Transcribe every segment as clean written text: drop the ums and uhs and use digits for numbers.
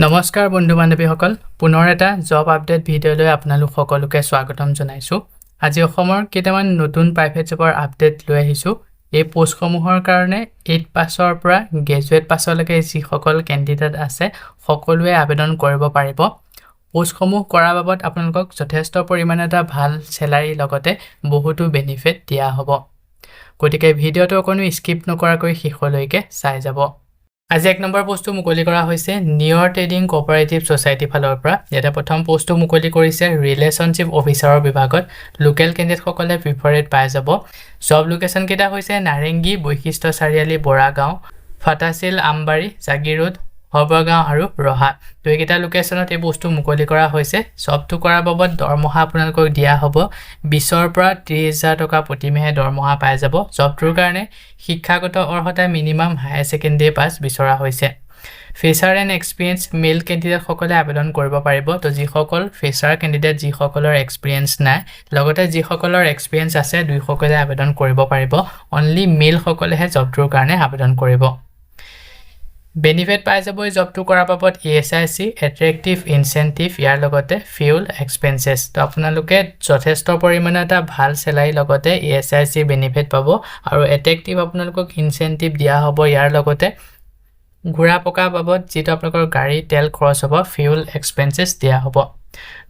নমস্কাৰ বন্ধু বান্ধৱীসকল পুনৰ এটা জব আপডেট ভিডিঅ'লৈ আপোনালোক সকলোকে স্বাগতম জনাইছো আজি অসমৰ কেইটামান নতুন প্ৰাইভেট জবৰ আপডেট লৈ আহিছো এই পোষ্টসমূহৰ কাৰণে 8 পাছৰ পৰা গ্ৰেজুৱেট পাছলৈকে যি সকল কেণ্ডিডেট আছে সকলোৱে আবেদন কৰিব পাৰিব পোষ্টসমূহ কৰাৰ বাবদ আপোনালোকক যথেষ্ট পৰিমাণে এটা ভাল স্যালাৰি লগতে বহুতো বেনিফিট দিয়া হ'ব গতিকে ভিডিঅ'টো কোনো স্কিপ নকৰাকৈ শেষলৈকে চাই যাব আজি এক নম্বৰ পোষ্টটো মুকলি কৰা হৈছে নিয়ৰ ট্ৰেডিং কোঅপাৰেটিভ সোসাইটি ফালৰ পৰা এটা প্ৰথম পোষ্টটো মুকলি কৰিছে ৰিলেশনশিপ অফিচাৰৰ বিভাগত লোকেল কেণ্ডিডেট সকলে প্ৰিফাৰেড পাই যাব জব লোকেশন কেটা হৈছে নাৰেংগী বৈশিষ্ট্য চাৰিআলি বৰাগাঁও ফাটাছিল আমবাৰী জাগিৰোড হবগাঁও আৰু ৰহা তো এইকেইটা লোকেশনত এই পোষ্টটো মুকলি কৰা হৈছে জবটো কৰাৰ বাবদ দৰমহা আপোনালোকক দিয়া হ'ব 20ৰ পৰা 30000 টকা প্ৰতি মাহে দৰমহা পাই যাব জবটোৰ কাৰণে শিক্ষাগত অৰ্হতা মিনিমাম হায়াৰ সেকেন্ডাৰী পাছ বিচৰা হৈছে fresher and experience male candidate সকলে আবেদন কৰিব পাৰিব তো যি সকল ফ্ৰেছাৰ কেণ্ডিডেট যি সকলৰ এক্সপেৰিয়েন্স নাই লগতে যি সকলৰ এক্সপেৰিয়েন্স আছে দুই সকলে আবেদন কৰিব পাৰিব অনলি মেল সকলেহে জবটোৰ কাৰণে আবেদন কৰিব বেনিফিট পাই যাব এই জবটো কৰাৰ বাবদ APSC এট্ৰেক্টিভ ইনসেন্টিভ ইয়াৰ লগতে ফিউল এক্সপেন্সেস তো আপোনালোকে যথেষ্ট পৰিমাণে এটা ভাল স্যালাৰি লগতে APSC বেনিফিট পাব আৰু এট্ৰেক্টিভ আপোনালোকক ইনসেন্টিভ দিয়া হ'ব ইয়াৰ লগতে ঘোৰা পকা বাবদ যেটো আপোনালোকৰ গাড়ী তেল খৰচ হ'ব ফিউল এক্সপেন্সেস দিয়া হ'ব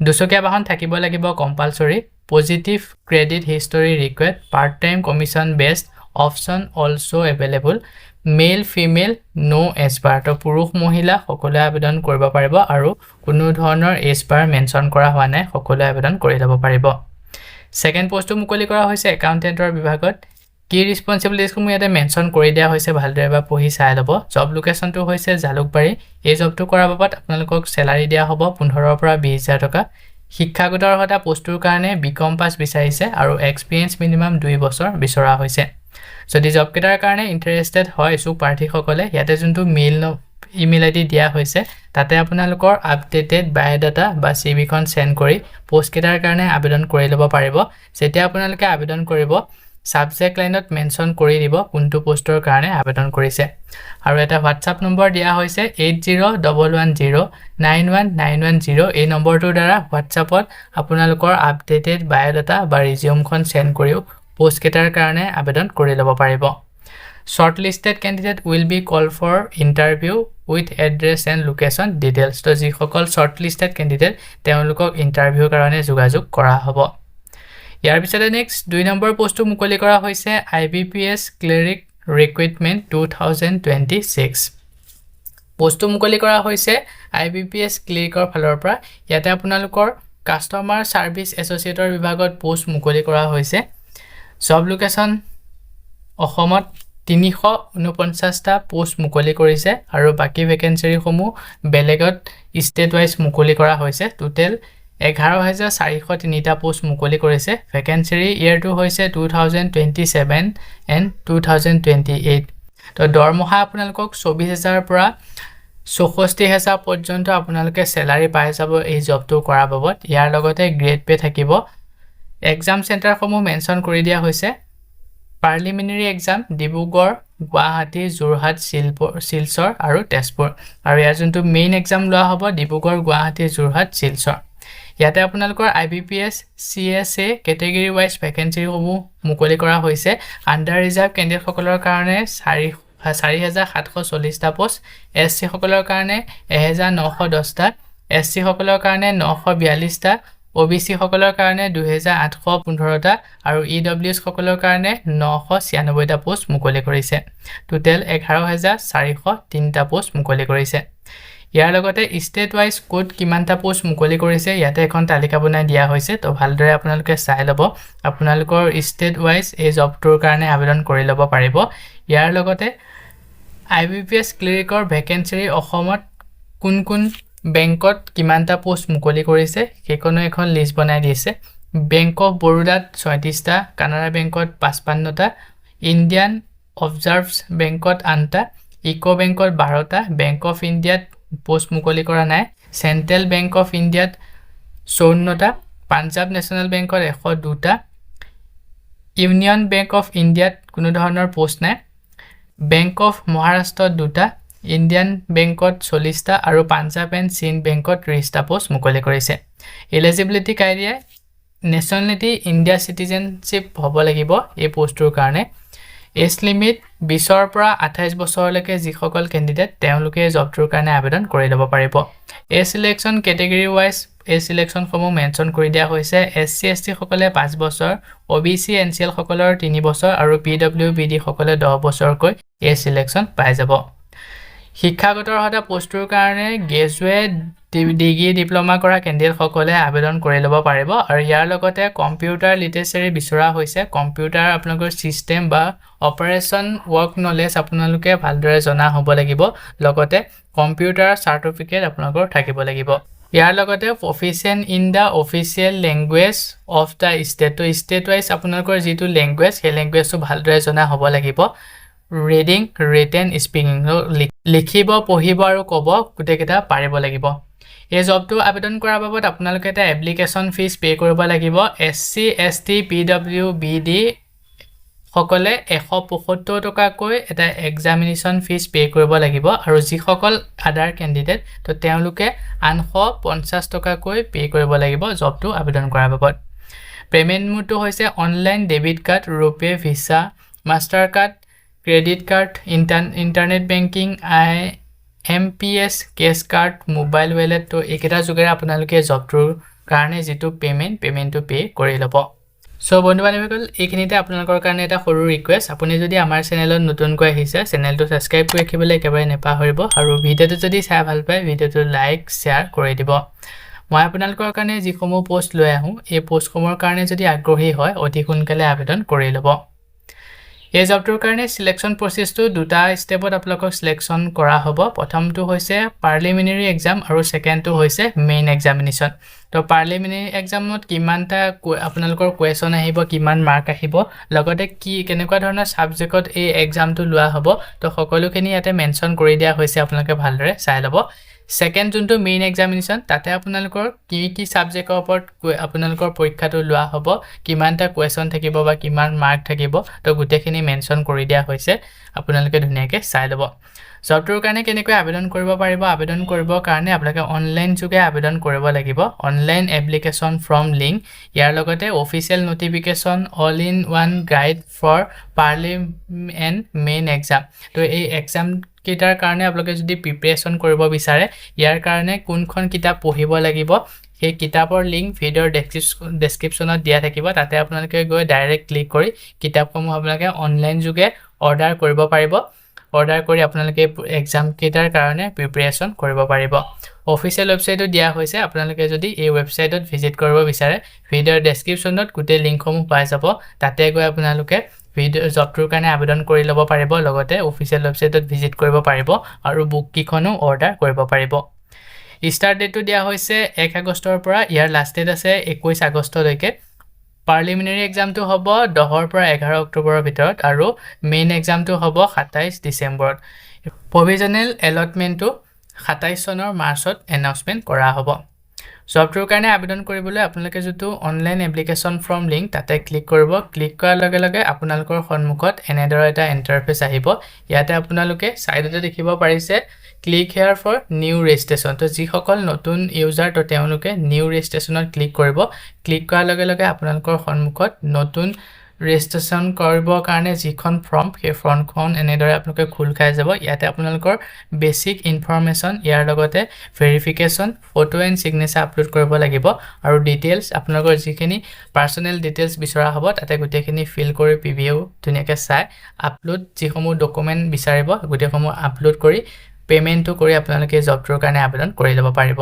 দুচকীয়া বাহন থাকিব লাগিব compulsory positive credit history required part time commission based option also available male female no age bar তো পুৰুষ মহিলা সকলোৱে আবেদন কৰিব পাৰিব আৰু কোনো ধৰণৰ এজবাৰ মেনশন কৰা হোৱা নাই সকলোৱে আবেদন কৰি ল'ব পাৰিব সেকেন্ড পোষ্টটো মুকলি কৰা হৈছে একাউন্টেন্টৰ বিভাগত কি ৰেসপন্সিবিলিটিজ সমূহ ইয়াতে মেনশন কৰি দিয়া হৈছে ভালদৰে বা পঢ়ি চাই ল'ব জব লোকেশনটো হৈছে জালুকবাৰী এই জবটো কৰাৰ বাবদ আপোনালোকক স্যালাৰি দিয়া হ'ব 15ৰ পৰা 20000 টকা শিক্ষাগত অৰ্হতা পোষ্টটোৰ কাৰণে বিকম পাছ বিচাৰিছে আৰু এক্সপেৰিয়েন্স মিনিমাম 2 বছৰ বিচৰা হৈছে যদি জব কেটাৰ কাৰণে ইন্টাৰেস্টেড হয় সু পাৰ্থী সকলে ইয়াতে যোনটো মেইল ইমেইল আইডি দিয়া হৈছে তাতে আপোনালোকৰ আপডেটেড বায়োডাটা বা CV খন সেন্ড কৰি পোষ্ট কেটাৰ কাৰণে আবেদন কৰি ল'ব পাৰিব যেতিয়া আপোনালোকে আবেদন কৰিব সাবজেক্ট লাইনত মেনশন কৰি দিব কোনটো পোষ্টৰ কাৰণে আবেদন কৰিছে আৰু এটা WhatsApp নম্বৰ দিয়া হৈছে 8011091910 এই নম্বৰটোৰ দ্বাৰা WhatsAppত আপোনালোকৰ আপডেটেড বায়োডাটা বা ৰিজিউম খন সেন্ড কৰিও পোষ্ট কেটাৰ কাৰণে আবেদন কৰি ল'ব পাৰিব shortlisted candidate will be called for interview with address and location details তো যি সকল shortlisted candidate তেওঁলোকক ইন্টাৰভিউ কাৰণে যোগাযোগ কৰা হ'ব ইয়াৰ পিছতে নেক্সট 2 নম্বৰ পোষ্টটো মুকলি কৰা হৈছে IBPS CLERK Recruitment 2026 পোষ্টটো মুকলি কৰা হৈছে IBPS CLERKৰ ফালৰ পৰা ইয়াতে আপোনালোকৰ কাস্টমাৰ সাৰ্ভিস এছ'চিয়েটৰ বিভাগত পোষ্ট মুকলি কৰা হৈছে জব লোকেশন অসমত 349টা পোষ্ট মুকলি কৰিছে আৰু বাকি ভেকেন্সি সমূহ বেলেগত ষ্টেট ওয়াইজ মুকলি কৰা হৈছে টোটাল 11403টা পোষ্ট মুকলি কৰিছে ভেকেন্সি ইয়াৰটো হৈছে 2027 এণ্ড 2028 তো দৰমহা আপোনালোকক 24000 পৰা 64000 পৰ্যন্ত আপোনালোকে স্যালাৰি পাই যাব এই জবটো কৰাৰ বাবদ ইয়াৰ লগতে গ্ৰেড পে থাকিব এক্সাম সেন্টাৰ সমূহ মেনশন কৰি দিয়া হৈছে পাৰ্লিমিনাৰী এক্সাম ডিব্ৰুগড় গুৱাহাটী যোৰহাট শিলচৰ আৰু তেজপুৰ আৰু ইয়াৰ যোনটো মেইন এক্সাম লোৱা হ'ব ডিব্ৰুগড় গুৱাহাটী যোৰহাট শিলচৰ ইয়াতে আপোনালোকৰ IBPS CSA category wise vacancy সমূহ মুকলি কৰা হৈছে আন্ডাৰ ৰিজাৰ্ভ কেণ্ডিডেট সকলৰ কাৰণে 4740টা পোষ্ট SC সকলৰ কাৰণে 1910টা SC সকলৰ কাৰণে 942টা OBC সকলৰ কাৰণে 2815টা আৰু EWS সকলৰ কাৰণে 996টা পোষ্ট মুকলি কৰিছে টোটাল 11403টা পোষ্ট মুকলি কৰিছে ইয়াৰ লগতে ষ্টেট ওয়াইজ কোড কিমানটা পোষ্ট মুকলি কৰিছে ইয়াতে এখন তালিকা বনাই দিয়া হৈছে তো ভালদৰে আপোনালোকে চাই ল'ব আপোনালোকৰ ষ্টেট ওয়াইজ এই জবটোৰ কাৰণে আবেদন কৰি ল'ব পাৰিব ইয়াৰ লগতে IBPS ক্লেৰিকৰ ভেকেন্সি অসমত কোন বেংকত কিমানটা পোষ্ট মুকলি কৰিছে সেইকনো এখন লিষ্ট বনাই দিছে বেংক অফ বৰোদাত 36টা কানাড়া বেংকত 55টা ইণ্ডিয়ান অবজাৰ্ভছ বেংকত 8টা ইকো বেংকত 12টা বেংক অফ ইণ্ডিয়াত পোষ্ট মুকলি কৰা নাই সেন্ট্ৰেল বেংক অফ ইণ্ডিয়াত 54টা পাঞ্জাব নেশ্যনেল বেংকত 102টা ইউনিয়ন বেংক অফ ইণ্ডিয়াত কোনো ধৰণৰ পোষ্ট নাই বেংক অফ মহাৰাষ্ট্ৰত 2টা ইণ্ডিয়ান বেংকত 40টা আৰু পাঞ্জাব এণ্ড সিন্ধ বেংকত 30টা পোষ্ট মুকলি কৰিছে এলিজিবিলিটি ক্ৰাইটেৰিয়া নেশ্যনেলিটি ইণ্ডিয়া সিটিজেনশ্বিপ হ'ব লাগিব এই পোষ্টটোৰ কাৰণে এজ লিমিট 20ৰ পৰা 28 বছৰলৈকে যিসকল কেণ্ডিডেট তেওঁলোকে জবটোৰ কাৰণে আবেদন কৰি ল'ব পাৰিব এই সিলেকশ্যন কেটেগৰী ওয়াইজ এই সিলেকশ্যনসমূহ মেনশ্যন কৰি দিয়া হৈছে এছচি এছটি সকলে 5 বছৰ ওবিসি এনসিএল সকলৰ 3 বছৰ আৰু পিডব্লিউবিডি সকলে 10 বছৰকৈ এই সিলেকশ্যন পাই যাব শিক্ষাগত অৰ্হতা পোষ্টটোৰ কাৰণে গ্ৰেজুৱেট ডিগ্ৰী ডিপ্লোমা কৰা কেণ্ডিডেট সকলে আবেদন কৰি ল'ব পাৰিব আৰু ইয়াৰ লগতে কম্পিউটাৰ লিটাৰেচাৰি বিচৰা হৈছে কম্পিউটাৰ আপোনালোকৰ সিস্টেম বা অপাৰেচন ৱৰ্ক নলেজ আপোনালোকে ভালদৰে জনা হ'ব লাগিব লগতে কম্পিউটাৰ সাৰ্টিফিকেট আপোনালোকৰ থাকিব লাগিব ইয়াৰ লগতে proficient in the official language of the state তো ষ্টেট ওয়াইজ আপোনালোকৰ যেটো ল্যাঙ্গুৱেজ সেই ল্যাঙ্গুৱেজটো ভালদৰে জনা হ'ব লাগিব ৰিডিং ৰিটেন স্পিকিং লিখিব পঢ়িব আৰু ক'ব গোটেইকেইটা পাৰিব লাগিব এই জবটো আবেদন কৰাৰ বাবদ আপোনালোকে এটা এপ্লিকেশন ফিজ পে কৰিব লাগিব এছচি এছটি পিডব্লিউবিডি সকলে 175 টকাকৈ এটা এক্সামিনেশন ফিজ পে কৰিব লাগিব আৰু যিসকল আদাৰ কেণ্ডিডেট তো তেওঁলোকে 850 টকাকৈ পে কৰিব লাগিব জবটো আবেদন কৰাৰ বাবদ পেমেন্ট মোডটো হৈছে online debit card RuPay Visa master card credit card internet banking IBPS cash card mobile wallet তো একেটা যোগেৰে আপোনালোকে জবটোৰ কাৰণে যেটো পেমেন্টটো পে কৰি ল'ব সো বন্ধুবান্ধৱীসকল এইখিনিতে আপোনালোকৰ কাৰণে এটা সৰু ৰিকুৱেষ্ট আপুনি যদি আমাৰ চেনেলত নতুনকৈ আহিছে চেনেলটো সাবস্ক্ৰাইব কৰি ৰাখিবলৈ একেবাৰে নেপাহৰিব আৰু ভিডিওটো যদি চাই ভাল পায় ভিডিওটো লাইক শেয়াৰ কৰি দিব মই আপোনালোকৰ কাৰণে যিসমূহ পোষ্ট লৈ আহো এই পোষ্টসমূহৰ কাৰণে যদি আগ্ৰহী হয় অতি সোনকালে আবেদন কৰি ল'ব এই জবটোৰ কাৰণে সিলেকশ্যন প্ৰসেসটো দুটা স্টেপত আপোনালোকক সিলেকশ্যন কৰা হ'ব প্ৰথমটো হৈছে পাৰ্লিমিনাৰী এক্সাম আৰু সেকেন্ডটো হৈছে মেইন এক্সামিনেশন তো পাৰ্লিমিনাৰী এক্সামত কিমানটা আপোনালোকৰ কোৱেশ্চন আহিব কিমান মাৰ্ক আহিব লগতে কি কেনেকুৱা ধৰণৰ সাবজেক্টত এই এক্সামটো লোৱা হ'ব তো সকলোখিনি ইয়াতে মেনশ্যন কৰি দিয়া হৈছে আপোনালোকে ভালদৰে চাই ল'ব সেকেন্ড যোনটো মেইন এক্সামিনেশন তাতে আপোনালোকৰ কি সাবজেক্টৰ ওপৰত আপোনালোকৰ পৰীক্ষাটো লোৱা হ'ব কিমানটা কোৱেশ্চন থাকিব বা কিমান মাৰ্ক থাকিব তো গুটেখিনি মেনশ্যন কৰি দিয়া হৈছে আপোনালোকে ধুনীয়াকৈ চাই ল'ব জবটোৰ কাৰণে কেনেকৈ আবেদন কৰিব পাৰিব আবেদন কৰিবৰ কাৰণে আপোনালোকে অনলাইন যোগে আবেদন কৰিব লাগিব অনলাইন এপ্লিকেশন ফ্ৰম লিংক ইয়াৰ লগতে official notification all in one guide for parliament main exam তো এই এক্সাম কেটাৰ কাৰণে আপোনালোকে যদি প্ৰিপাৰেচন কৰিব বিচাৰে ইয়াৰ কাৰণে কোনখন কিতাপ পঢ়িব লাগিব সেই কিতাপৰ লিংক ভিডিওৰ ডেসক্ৰিপচনত দিয়া থাকিব তাতে আপোনালোকে গৈ ডাইৰেক্ট ক্লিক কৰি কিতাপসমূহ আপোনালোকে অনলাইন যোগে অৰ্ডাৰ কৰিব পাৰিব অৰ্ডাৰ কৰি আপোনালোকে এক্সাম কেটাৰ কাৰণে প্ৰিপাৰেচন কৰিব পাৰিব অফিচিয়েল ৱেবসাইটত দিয়া হৈছে আপোনালোকে যদি এই ৱেবসাইটত ভিজিট কৰিব বিচাৰে ভিডিওৰ ডেসক্ৰিপচনত গোটেই লিংকসমূহ পাই যাব তাতে গৈ আপোনালোকে ভিডিও জবটোৰ কাৰণে আবেদন কৰি ল'ব পাৰিব লগতে অফিচিয়েল ৱেবসাইটত ভিজিট কৰিব পাৰিব আৰু বুক কিখনো অৰ্ডাৰ কৰিব পাৰিব স্টাৰ্ট ডেটটো দিয়া হৈছে 1 আগষ্টৰ পৰা ইয়াৰ লাষ্ট ডেট আছে 21 আগষ্টলৈকে পাৰ্লিমিনাৰী এক্সামটো হ'ব 10 পৰা 11 অক্টোবৰৰ ভিতৰত আৰু মেইন এক্সামটো হ'ব 27 ডিসেম্বৰত প্ৰভিজনেল এলটমেন্টটো 27 চনৰ মাৰ্চত এনাউন্সমেন্ট কৰা হ'ব জবটোৰ কাৰণে আবেদন কৰিবলৈ আপোনালোকে যেটো অনলাইন এপ্লিকেশন ফ্ৰম লিংক তাতে ক্লিক কৰিব ক্লিক কৰাৰ লগে লগে আপোনালোকৰ সন্মুখত এনেদৰে এটা ইন্টাৰফেস আহিব ইয়াতে আপোনালোকে সাইডতে দেখিব পাৰিছে click here for new registration তো যিসকল নতুন ইউজাৰ তো তেওঁলোকে নিউ ৰেজিষ্ট্ৰেচনত ক্লিক কৰিব ক্লিক কৰাৰ লগে লগে আপোনালোকৰ সন্মুখত নতুন ৰেজিষ্ট্ৰেচন কৰিবৰ কাৰণে যিখন ফৰ্ম সেই ফৰ্মখন এনেদৰে আপোনালোকে খুল খাই যাব ইয়াতে আপোনালোকৰ বেসিক ইনফৰমেশন ইয়াৰ লগতে verification photo and signature upload কৰিব লাগিব আৰু ডিটেইলছ আপোনালোকৰ যিখিনি পাৰ্সোনেল ডিটেইলছ বিচৰা হ'ব তাতে গোটেইখিনি ফিল কৰি পিভিও ধুনীয়াকৈ চাই আপলোড যিসমূহ ডকুমেন্ট বিচাৰিব গোটেইসমূহ আপলোড কৰি পেমেন্টটো কৰি আপোনালোকে জবটোৰ কাৰণে আবেদন কৰি ল'ব পাৰিব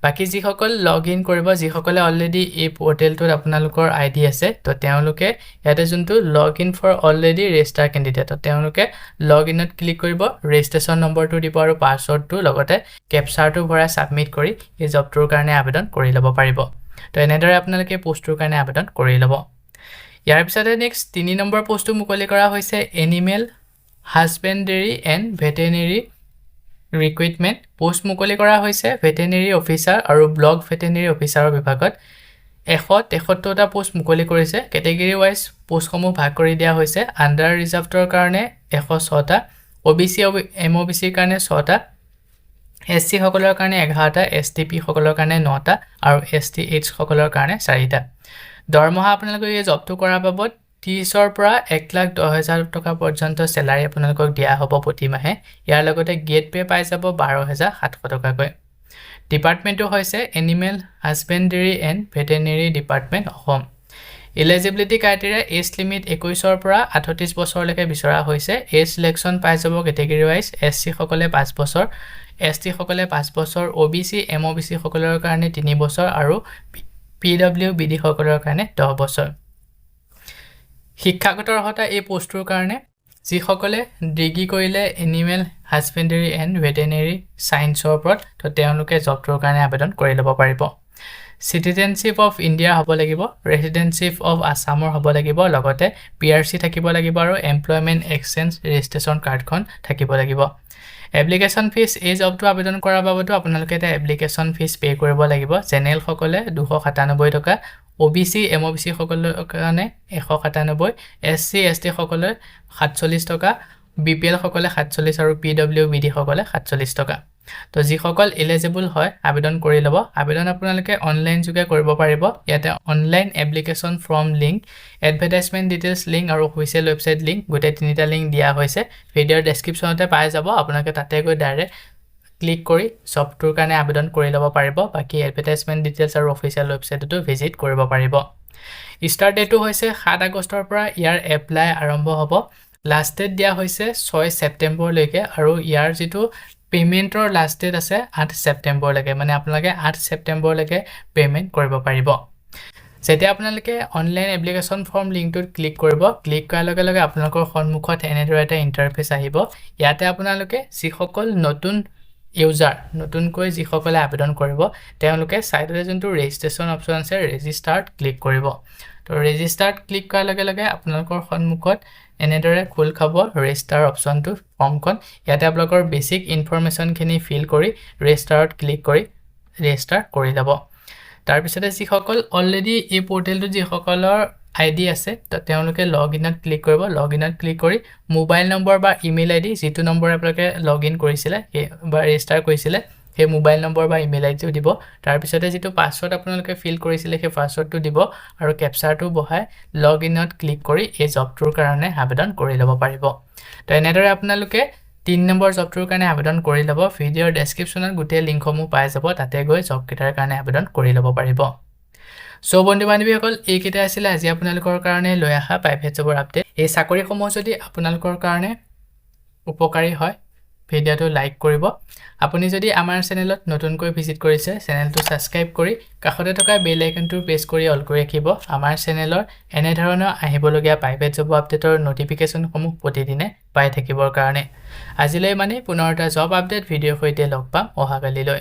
বাকি যিসকল লগইন কৰিব যিসকলে অলৰেডি এই পোৰ্টেলটোত আপোনালোকৰ আইডি আছে তো তেওঁলোকে ইয়াতে যোনটো login for already register candidate তো তেওঁলোকে লগইনত ক্লিক কৰিব ৰেজিষ্ট্ৰেচন নম্বৰটো দিব আৰু পাছৱৰ্ডটো লগতে কেপচাৰটো ভৰাই সাবমিট কৰি এই জবটোৰ কাৰণে আবেদন কৰি ল'ব পাৰিব তো এনেদৰে আপোনালোকে পোষ্টটোৰ কাৰণে আবেদন কৰি ল'ব ইয়াৰ পিছতে নেক্সট 3 নম্বৰ পোষ্টটো মুকলি কৰা হৈছে animal হাজবেণ্ডৰী and veterinary Recruitment post মুকলি কৰা হৈছে ভেটেৰিনেৰী অফিচাৰ আৰু ব্লক ভেটেৰিনেৰী অফিচাৰৰ বিভাগত 173টা পোষ্ট মুকলি কৰিছে কেটেগৰী ওয়াইজ পোষ্টসমূহ ভাগ কৰি দিয়া হৈছে আন্ডাৰ ৰিজাৰ্ভডৰ কাৰণে 106টা OBC MOBC কাৰণে 6টা SC সকলৰ কাৰণে 11টা STP সকলৰ কাৰণে 9টা আৰু STH সকলৰ কাৰণে 4টা দৰমহা আপোনালোকে এই জবটো কৰাৰ বাবদ 30ৰ পৰা 1,10,000 টকা পৰ্যন্ত স্যালাৰি আপোনালোকক দিয়া হ'ব প্ৰতি মাহে ইয়াৰ লগতে গেট পে পাই যাব 12,700 টকাকৈ ডিপাৰ্টমেন্টটো হৈছে animal husbandry and veterinary department Assam eligibility criteria age limit 21ৰ পৰা 38 বছৰলৈকে বিচৰা হৈছে এজ সিলেকশন পাই যাব কেটেগৰী ওয়াইজ SC সকলে 5 বছৰ ST সকলে 5 বছৰ OBC MOBC সকলৰ কাৰণে 3 বছৰ আৰু PWBD সকলৰ কাৰণে 10 বছৰ শিক্ষাগত অৰ্হতা এই পোষ্টৰ কাৰণে যি সকলে ডিগ্ৰী কৰিলে এনিমেল হাজবেণ্ডাৰী এণ্ড ভেটেৰিনেৰী সায়েন্সৰ ওপৰত তো তেওঁলোকে জবটোৰ কাৰণে আবেদন কৰি ল'ব পাৰিব সিটিজেনশিপ অফ ইন্ডিয়া হ'ব লাগিব ৰেসিডেন্সিপ অফ আসামৰ হ'ব লাগিব লগতে PRC থাকিব লাগিব আৰু এমপ্লয়মেন্ট এক্সচেঞ্জ ৰেজিষ্ট্ৰেচন কাৰ্ডখন থাকিব লাগিব এপ্লিকেশন ফিস এই জবটো আবেদন কৰাৰ বাবদ আপোনালোকে এটা এপ্লিকেশন ফিস পে কৰিব লাগিব জেনেৰেল সকলে 297 টকা OBC MOBC সকলৰ কাৰণে 197 SC ST সকলে 47 টকা BPL সকলে 47 আৰু PWBD সকলে 47 টকা তো যি সকল এলিজিবল হয় আবেদন কৰি লব আবেদন আপোনালোকে অনলাইন যোগে কৰিব পাৰিব ইয়াতে online application form link advertisement details link আৰু অফিচিয়েল ওয়েবসাইট লিংক গোটেই তিনিটা লিংক দিয়া হৈছে ভিডিঅ'ৰ ডেসক্ৰিপচনতে পাই যাব আপোনালোকে তাতে গৈ ডাইৰেক্ট ক্লিক কৰি জবটোৰ কাৰণে আবেদন কৰি ল'ব পাৰিব বাকি এডভাৰটাইজমেন্ট ডিটেইলছ আৰু অফিচিয়েল ওয়েবসাইটটো ভিজিট কৰিব পাৰিব স্টাৰ্ট ডেটটো হৈছে 7 আগষ্টৰ পৰা ইয়াৰ এপ্লাই আৰম্ভ হ'ব লাষ্ট ডেট দিয়া হৈছে 6 ছেপ্টেম্বৰ লৈকে আৰু ইয়াৰ যেটো পেমেন্টৰ লাষ্ট ডেট আছে 8 ছেপ্টেম্বৰ লৈকে মানে আপোনালোকে 8 ছেপ্টেম্বৰ লৈকে পেমেন্ট কৰিব পাৰিব যেতিয়া আপোনালোকে অনলাইন এপ্লিকেশন ফৰ্ম লিংকটোত ক্লিক কৰিব ক্লিক কৰাৰ লগে লগে আপোনালোকৰ সন্মুখত এনেদৰে এটা ইন্টাৰফেস আহিব ইয়াতে আপোনালোকে যি সকল নতুন ইউজাৰ নতুনকৈ যি সকলে আবেদন কৰিব তেওঁলোকে সাইডতে যোনটো ৰেজিষ্ট্ৰেচন অপচন আছে ৰেজিষ্টাৰ্ড ক্লিক কৰিব তো ৰেজিষ্টাৰ্ড ক্লিক কৰাৰ লগে লগে আপোনালোকৰ সন্মুখত এনেদৰে খোল খাব ৰেজিষ্টাৰ অপচনটো ফৰ্মখন ইয়াতে আপোনালোকৰ বেসিক ইনফৰমেশন খিনি ফিল কৰি ৰেজিষ্টাৰত ক্লিক কৰি ৰেজিষ্টাৰ কৰি ল'ব তাৰ পিছতে যি সকল অলৰেডি এই পোৰ্টেলটো যি সকলৰ আইডি আছে তো তেওঁলোকে লগইনত ক্লিক কৰিব লগইনত ক্লিক কৰি মোবাইল নম্বৰ বা ইমেইল আইডি যেটো নম্বৰ আপোনালোকে লগইন কৰিছিলে বা ৰেজিষ্টাৰ কৰিছিলে সেই মোবাইল নম্বৰ বা ইমেইল আইডিটো দিব তাৰ পিছতে যেটো পাসওয়াৰ্ড আপোনালোকে ফিল কৰিছিলে সেই পাসওয়াৰ্ডটো দিব আৰু ক্যাপচাৰটো বহাই লগইনত ক্লিক কৰি এই জবটোৰ কাৰণে আবেদন কৰি ল'ব পাৰিব তো এনেদৰে আপোনালোকে 3 নম্বৰ জবটোৰ কাৰণে আবেদন কৰি ল'ব ভিডিঅ'ৰ ডেসক্ৰিপচনত গোটেই লিংকসমূহ পাই যাব তাতে গৈ জব কেটাৰ কাৰণে আবেদন কৰি ল'ব পাৰিব সো বন্ধু বান্ধৱীসকল এই কেটা আছিল আজি আপোনালোকৰ কাৰণে লৈ আহা প্ৰাইভেট জবৰ আপডেট এই চাকৰিসমূহ যদি আপোনালোকৰ কাৰণে উপকাৰী হয় ভিডিঅ'টো লাইক কৰিব আপুনি যদি আমাৰ চেনেলত নতুনকৈ ভিজিট কৰিছে চেনেলটো সাবস্ক্ৰাইব কৰি কাষতে থকা বেল আইকনটো প্ৰেছ কৰি অল কৰি ৰাখিব আমাৰ চেনেলৰ এনে ধৰণৰ আহিবলগীয়া প্ৰাইভেট জব আপডেটৰ নটিফিকেশনসমূহ প্ৰতিদিনে পাই থাকিবৰ কাৰণে আজিলৈ মানে পুনৰ এটা জব আপডেট ভিডিঅ' সৈতে লগ পাম অহাকালিলৈ